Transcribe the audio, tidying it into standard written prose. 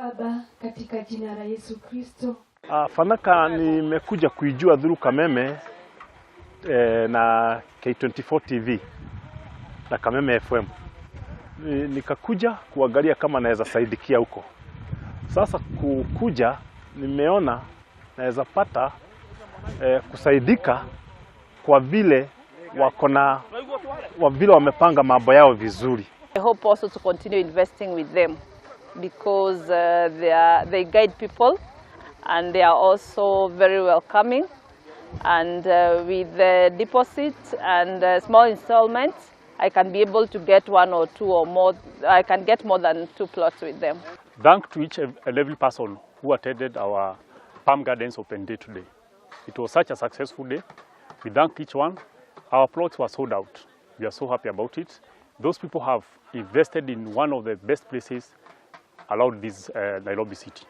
Baba, katika jina la Yesu Kristo. Fanaka nimekuja kuijua through Kameme na K24 TV na Kameme FM. Nikakuja kuangalia kama naweza saidikia huko. Sasa kukuja nimeona naweza pata kusaidika kwa vile wamepanga mambo yao vizuri. I hope also to continue investing with them because they guide people and they are also very welcoming, and with the deposit and small installments I can be able to get one or two or more. I can get more than 2 plots with them. Thanks to each and every person who attended our Palm Gardens Open Day today. It was such a successful day. We thank each one. Our plots were sold out. We are so happy about it. Those people have invested in one of the best places around this Nairobi city.